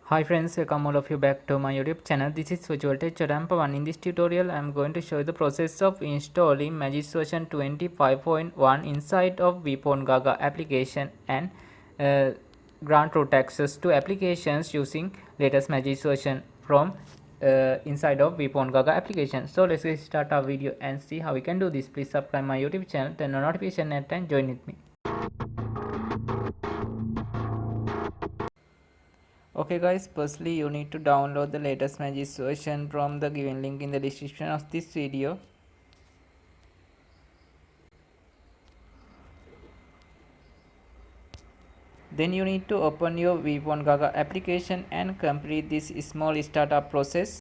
Hi friends, welcome all of you back to my YouTube channel. This is Virtual Teacher Rampa1. In this tutorial, I am going to show you the process of installing magisk version 25.1 inside of vphonegaga application and grant root access to applications using latest magisk version from inside of vphonegaga application. So let's get start our video and see how we can do this. Please subscribe my YouTube channel, turn on notification and join with me. Okay guys, firstly you need to download the latest magisk version from the given link in the description of this video. Then you need to open your vphonegaga application and complete this small startup process.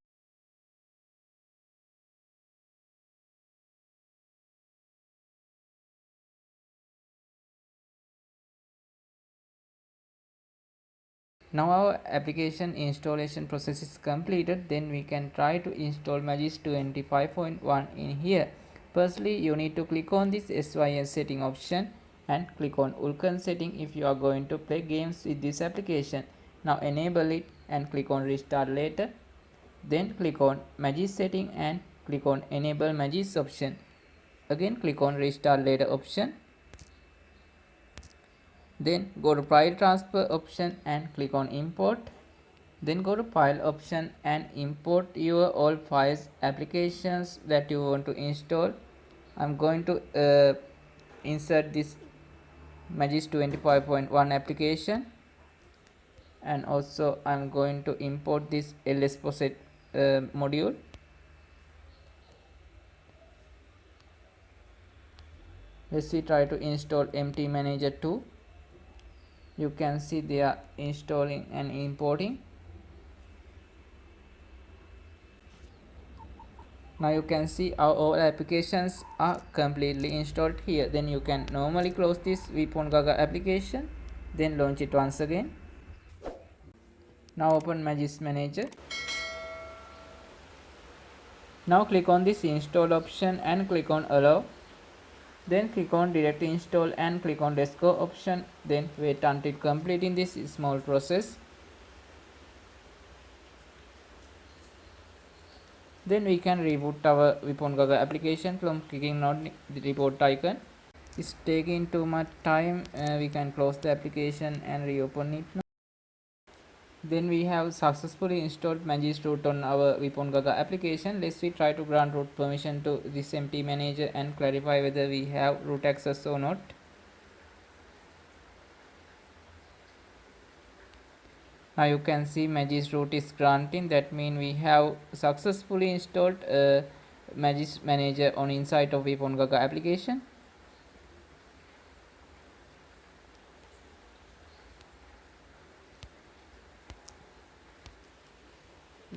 Now our application installation process is completed. Then we can try to install magisk 25.1 in here. Firstly you need to click on this SYS setting option and click on Ulkan setting if you are going to play games with this application. Now enable it and click on restart later. Then click on magisk setting and click on enable magisk option. Again click on restart later option. Then go to file transfer option and click on import. Then go to file option and import your all files applications that you want to install. I'm going to insert this magisk 25.1 application, and also I'm going to import this lsposet module. Let's see, try to install MT manager 2. You can see they are installing and importing. Now you can see our all applications are completely installed here. Then you can normally close this vphonegaga application, then launch it once again. Now open magisk manager. Now click on this install option and click on allow. Then click on direct install and click on let's go option. Then wait until completing this small process. Then we can reboot our vphonegaga application from clicking on the reboot icon. It's taking too much time. We can close the application and reopen it now. Then we have successfully installed magisk root on our vphonegaga application. Let's we try to grant root permission to this MT manager and clarify whether we have root access or not. Now you can see magisk root is granting. That means we have successfully installed magisk manager on inside of vphonegaga application.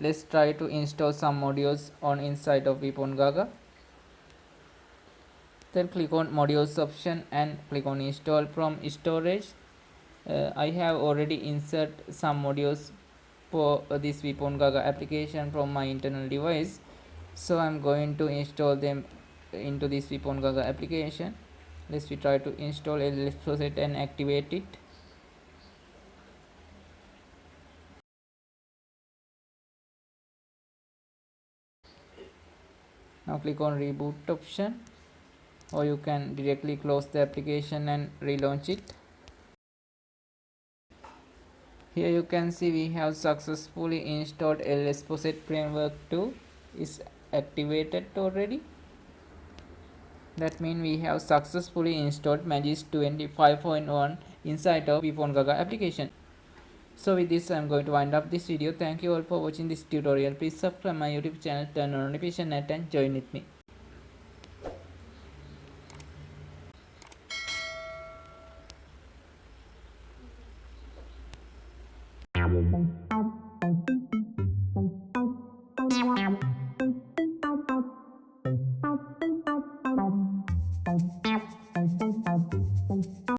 Let's try to install some modules on inside of vphonegaga. Then click on modules option and click on install from storage. I have already inserted some modules for this vphonegaga application from my internal device, so I'm going to install them into this vphonegaga application. Let's try to install lsposet and activate it. Now click on reboot option, or you can directly close the application and relaunch it. Here you can see we have successfully installed lsposet framework 2 is activated already. That means we have successfully installed magisk 25.1 inside of vphonegaga application. So with this I am going to wind up this video. Thank you all for watching this tutorial. Please subscribe my YouTube channel, turn on notification and join with me.